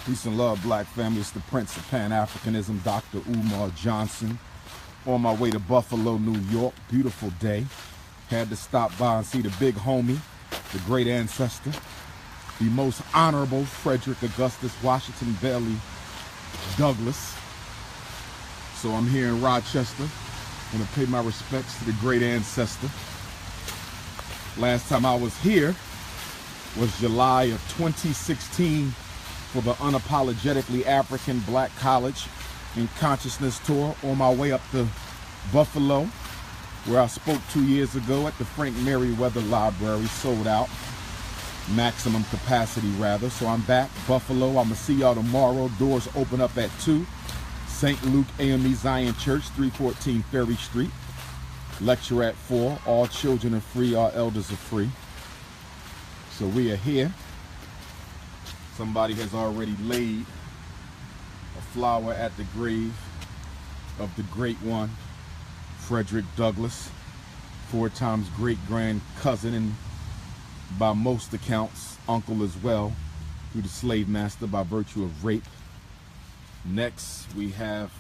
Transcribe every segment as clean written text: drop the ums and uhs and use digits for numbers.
Peace and love, black family. It's the Prince of Pan-Africanism, Dr. Umar Johnson. On my way to Buffalo, New York. Beautiful day. Had to stop by and see the big homie, the great ancestor, the most honorable Frederick Augustus Washington Bailey Douglas. So I'm here in Rochester. I'm going to pay my respects to the great ancestor. Last time I was here was July of 2016 for the Unapologetically African Black College and Consciousness Tour on my way up to Buffalo, where I spoke 2 years ago at the Frank Merriweather Library, sold out, maximum capacity rather. So I'm back, Buffalo. I'm gonna see y'all tomorrow. Doors open up at 2. St. Luke AME Zion Church, 314 Ferry Street. Lecture at 4. All children are free, all elders are free. So we are here. Somebody has already laid a flower at the grave of the great one, Frederick Douglass, 4 times great-grand cousin, and by most accounts, uncle as well, through the slave master by virtue of rape. Next, we have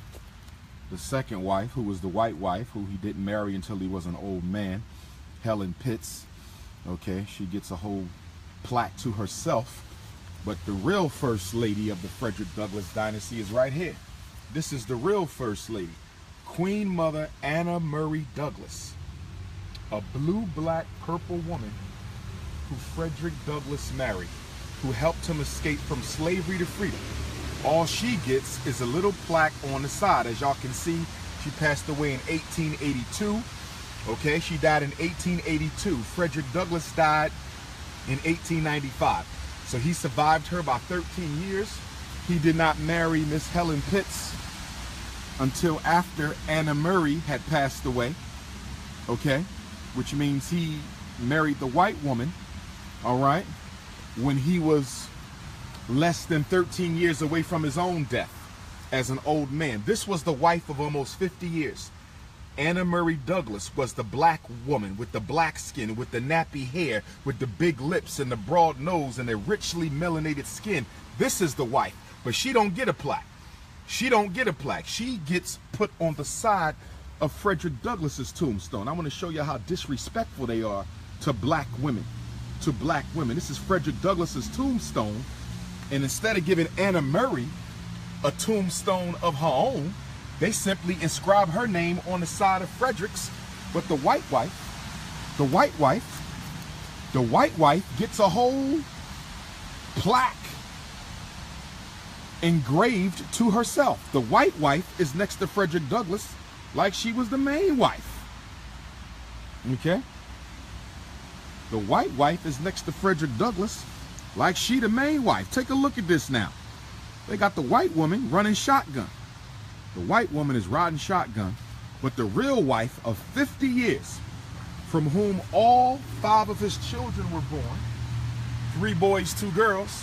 the second wife, who was the white wife, who he didn't marry until he was an old man, Helen Pitts. Okay, she gets a whole plaque to herself. But the real first lady of the Frederick Douglass dynasty is right here. This is the real first lady, Queen Mother Anna Murray Douglass, a blue, black, purple woman who Frederick Douglass married, who helped him escape from slavery to freedom. All she gets is a little plaque on the side. As y'all can see, she passed away in 1882. Okay, she died in 1882. Frederick Douglass died in 1895. So he survived her by 13 years. He did not marry Miss Helen Pitts until after Anna Murray had passed away, okay? Which means he married the white woman, all right, when he was less than 13 years away from his own death as an old man. This was the wife of almost 50 years. Anna Murray Douglass was the black woman with the black skin, with the nappy hair, with the big lips and the broad nose and the richly melanated skin. This is the wife, but she don't get a plaque. She don't get a plaque. She gets put on the side of Frederick Douglass's tombstone. I want to show you how disrespectful they are to black women. To black women. This is Frederick Douglass's tombstone, and instead of giving Anna Murray a tombstone of her own, they simply inscribe her name on the side of Frederick's. But the white wife gets a whole plaque engraved to herself. The white wife is next to Frederick Douglass like she was the main wife. Okay? The white wife is next to Frederick Douglass like she the main wife. Take a look at this now. They got the white woman running shotgun. The white woman is riding shotgun, but the real wife of 50 years, from whom all 5 of his children were born, 3 boys, 2 girls,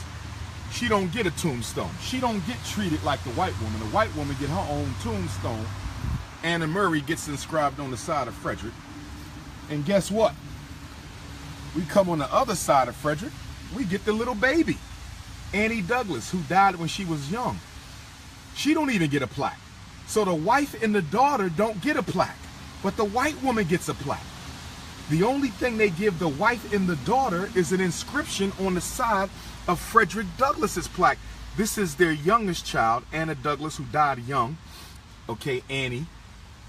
she don't get a tombstone. She don't get treated like the white woman. The white woman get her own tombstone. Anna Murray gets inscribed on the side of Frederick. And guess what? We come on the other side of Frederick, we get the little baby, Annie Douglass, who died when she was young. She don't even get a plaque. So the wife and the daughter don't get a plaque, but the white woman gets a plaque. The only thing they give the wife and the daughter is an inscription on the side of Frederick Douglass's plaque. This is their youngest child, Anna Douglass, who died young. Okay, Annie,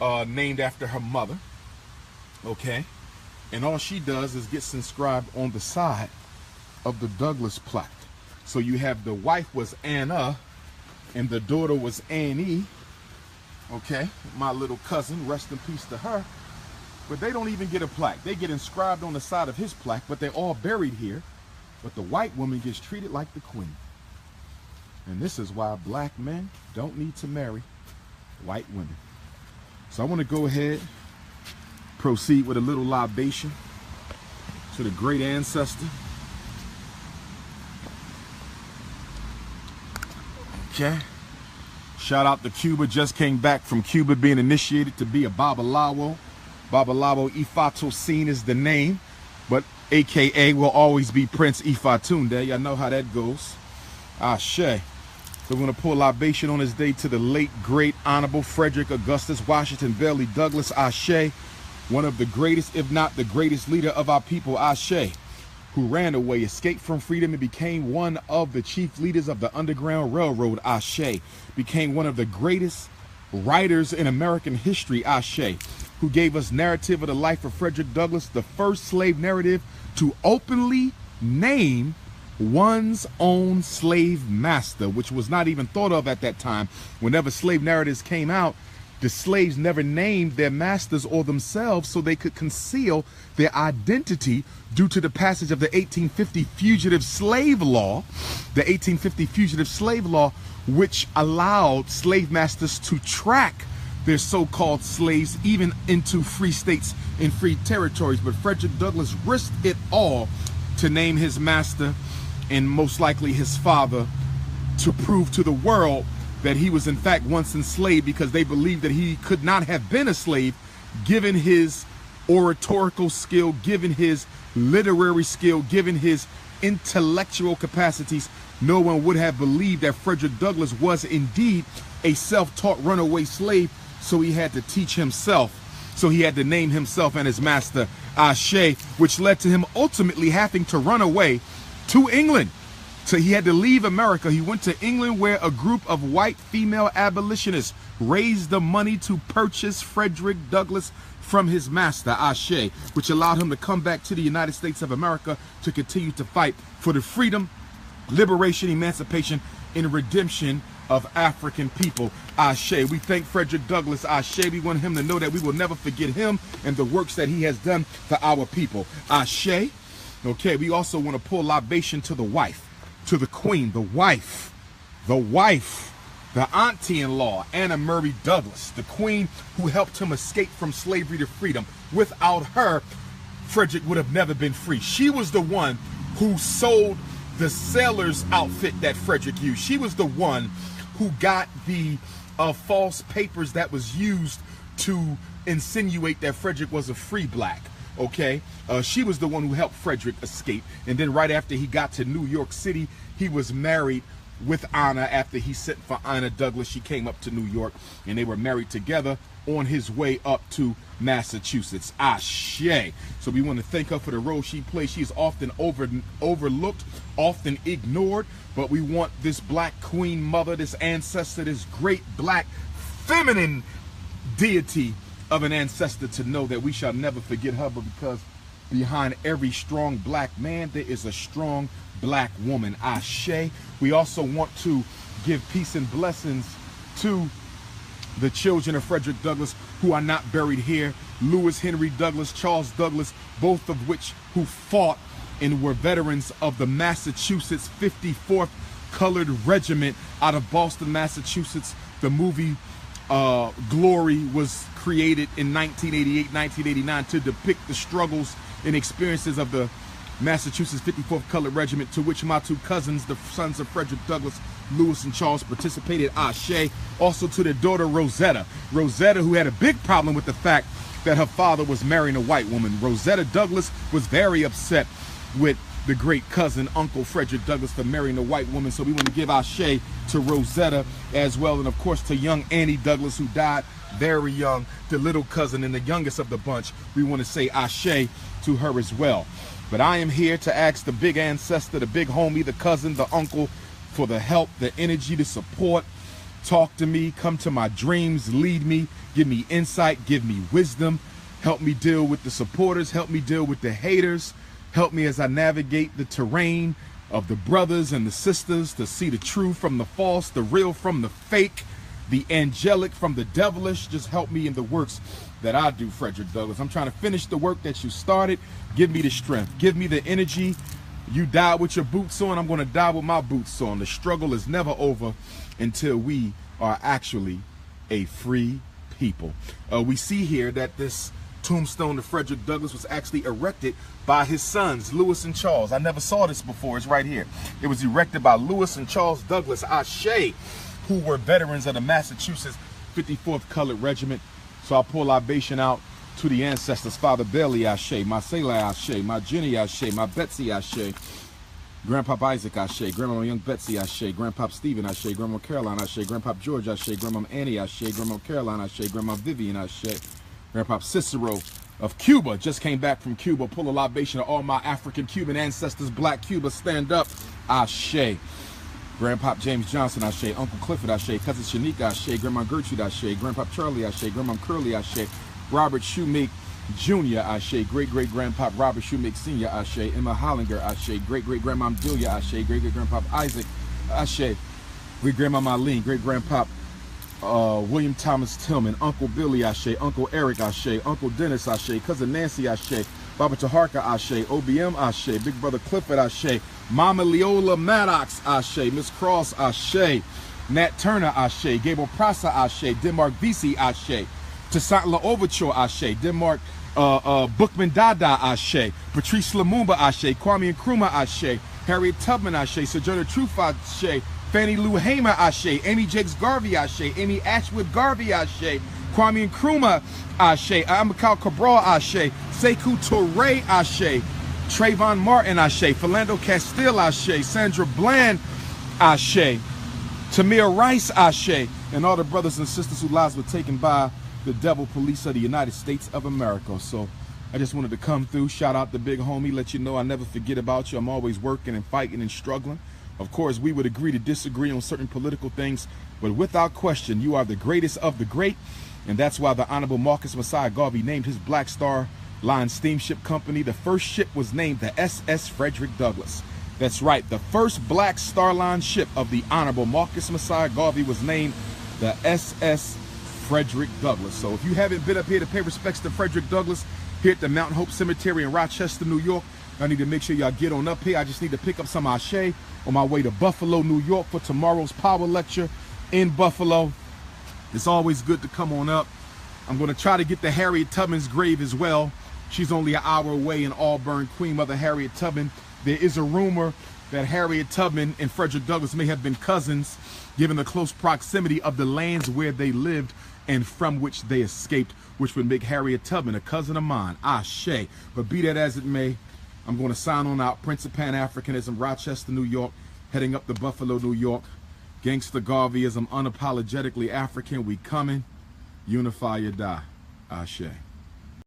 named after her mother. Okay, and all she does is gets inscribed on the side of the Douglass plaque. So you have the wife was Anna, and the daughter was Annie. Okay, my little cousin, rest in peace to her. But they don't even get a plaque. They get inscribed on the side of his plaque, but they're all buried here. But the white woman gets treated like the queen. And this is why black men don't need to marry white women. So I want to go ahead, proceed with a little libation to the great ancestor. Okay. Shout out to Cuba. Just came back from Cuba, being initiated to be a Babalawo. Babalawo-Ifatunde is the name, but AKA will always be Prince-Ifatunde. Y'all know how that goes. Ashe. So we're going to pour libation on this day to the late, great, honorable Frederick Augustus Washington Bailey Douglas, Ashe, one of the greatest, if not the greatest leader of our people, Ashe, who ran away, escaped from freedom, and became one of the chief leaders of the Underground Railroad, Ashe, became one of the greatest writers in American history, Ashe, who gave us narrative of the life of Frederick Douglass, the first slave narrative to openly name one's own slave master, which was not even thought of at that time. Whenever slave narratives came out, the slaves never named their masters or themselves so they could conceal their identity due to the passage of the 1850 Fugitive Slave Law. The 1850 Fugitive Slave Law, which allowed slave masters to track their so-called slaves even into free states and free territories. But Frederick Douglass risked it all to name his master, and most likely his father, to prove to the world that he was in fact once enslaved, because they believed that he could not have been a slave given his oratorical skill, given his literary skill, given his intellectual capacities. No one would have believed that Frederick Douglass was indeed a self-taught runaway slave, so he had to teach himself. So he had to name himself and his master Ashe, which led to him ultimately having to run away to England. So he had to leave America. He went to England, where a group of white female abolitionists raised the money to purchase Frederick Douglass from his master Ashe, which allowed him to come back to the United States of America to continue to fight for the freedom, liberation, emancipation, and redemption of African people. Ashe. We thank Frederick Douglass. Ashe. We want him to know that we will never forget him and the works that he has done for our people. Ashe. Okay, we also want to pour libation to the wife, to the queen, the wife, the auntie-in-law, Anna Murray Douglass, the queen who helped him escape from slavery to freedom. Without her, Frederick would have never been free. She was the one who sold the sailor's outfit that Frederick used. She was the one who got the false papers that was used to insinuate that Frederick was a free black. Okay, she was the one who helped Frederick escape. And then right after he got to New York City, he was married with Anna. After he sent for Anna Douglass, she came up to New York, and they were married together on his way up to Massachusetts. Ashe. So we want to thank her for the role she plays. She is often overlooked, often ignored, but we want this black queen mother, this ancestor, this great black feminine deity of an ancestor, to know that we shall never forget her, but because behind every strong black man there is a strong black woman. Ashe. We also want to give peace and blessings to the children of Frederick Douglass who are not buried here. Lewis Henry Douglass, Charles Douglass, both of which who fought and were veterans of the Massachusetts 54th Colored Regiment out of Boston, Massachusetts. The movie Glory was created in 1988, 1989 to depict the struggles and experiences of the Massachusetts 54th Colored Regiment, to which my two cousins, the sons of Frederick Douglass, Lewis and Charles, participated. Ashe. Also to their daughter Rosetta, who had a big problem with the fact that her father was marrying a white woman. Rosetta Douglass was very upset with the great cousin, Uncle Frederick Douglass, for marrying a white woman. So we want to give Ashe to Rosetta as well. And of course to young Annie Douglass, who died very young, the little cousin and the youngest of the bunch. We want to say Ashe to her as well. But I am here to ask the big ancestor, the big homie, the cousin, the uncle, for the help, the energy, the support. Talk to me, come to my dreams, lead me, give me insight, give me wisdom. Help me deal with the supporters, help me deal with the haters. Help me as I navigate the terrain of the brothers and the sisters to see the true from the false, the real from the fake, the angelic from the devilish. Just help me in the works that I do, Frederick Douglass. I'm trying to finish the work that you started. Give me the strength. Give me the energy. You died with your boots on. I'm going to die with my boots on. The struggle is never over until we are actually a free people. We see here that this tombstone to Frederick Douglass was actually erected by his sons, Lewis and Charles. I never saw this before. It's right here. It was erected by Lewis and Charles Douglass, Ashe, who were veterans of the Massachusetts 54th Colored Regiment. So I pour libation out to the ancestors. Father Bailey, Ashe. My Selah, Ashe. My Jenny, Ashe. My Betsy, Ashe. Grandpop Isaac, Ashe. Grandma Young Betsy, Ashe. Grandpop Stephen, Ashe. Grandma Caroline, Ashe. Grandpop George, Ashe. Grandma Annie, Ashe. Grandma Caroline, Ashe. Grandma Vivian, Ashe. Grandpop Cicero of Cuba, just came back from Cuba. Pull a libation to all my African Cuban ancestors. Black Cuba, stand up, Ashe. Grandpop James Johnson, Ashe. Uncle Clifford, Ashe. Cousin Shanika, Ashe. Grandma Gertrude, Ashe. Grandpop Charlie, Ashe. Grandma Curly, Ashe. Robert Shoemake Jr., Ashe. Great-great-grandpop Robert Shoemake Sr., Ashe. Emma Hollinger, Ashe. Great-great-grandma Delia, Ashe. Great-great-grandpop Isaac, Ashe. Great-grandma Marlene. Great-grandpop William Thomas Tillman. Uncle Billy, Ashe. Uncle Eric, Ashe. Uncle Dennis, Ashe. Cousin Nancy, Ashe. Baba Taharka, Ashe. OBM, Ashe. Big Brother Clifford, Ashe. Mama Leola Maddox, Ashe. Miss Cross, Ashe. Nat Turner, Ashe. Gable Prasa, Ashe. Denmark VC, Ashe. Toussaint Overture, Ashe. Denmark Bookman Dada, Ashe. Patrice Lumumba, Ashe. Kwame Nkrumah, Ashe. Harriet Tubman, Ashe. Sojourner Truth, Ashe. Fannie Lou Hamer, Ashe. Amy Jakes Garvey, Ashe. Amy Ashwood Garvey, Ashe. Kwame Nkrumah, Ashe. Amakal Cabral, Ashe. Sekou Touré, Ashe. Trayvon Martin, Ashe. Philando Castile, Ashe. Sandra Bland, Ashe. Tamir Rice, Ashe. And all the brothers and sisters whose lives were taken by the devil police of the United States of America. So I just wanted to come through, shout out the big homie, let you know I never forget about you. I'm always working and fighting and struggling. Of course, we would agree to disagree on certain political things, but without question, you are the greatest of the great. And that's why the Honorable Marcus Messiah Garvey named his Black Star Line steamship company. The first ship was named the SS Frederick Douglass. That's right, the first Black Star Line ship of the Honorable Marcus Messiah Garvey was named the SS Frederick Douglass. So if you haven't been up here to pay respects to Frederick Douglass here at the Mount Hope Cemetery in Rochester, New York, I need to make sure y'all get on up here. I just need to pick up some Ashe on my way to Buffalo, New York for tomorrow's power lecture in Buffalo. It's always good to come on up. I'm going to try to get to Harriet Tubman's grave as well. She's only an hour away in Auburn. Queen Mother Harriet Tubman. There is a rumor that Harriet Tubman and Frederick Douglass may have been cousins, given the close proximity of the lands where they lived and from which they escaped, which would make Harriet Tubman a cousin of mine. Ashe. But be that as it may, I'm going to sign on out. Prince of Pan-Africanism, Rochester, New York, heading up to Buffalo, New York. Gangsta Garveyism, unapologetically African. We coming. Unify or die. Ashe.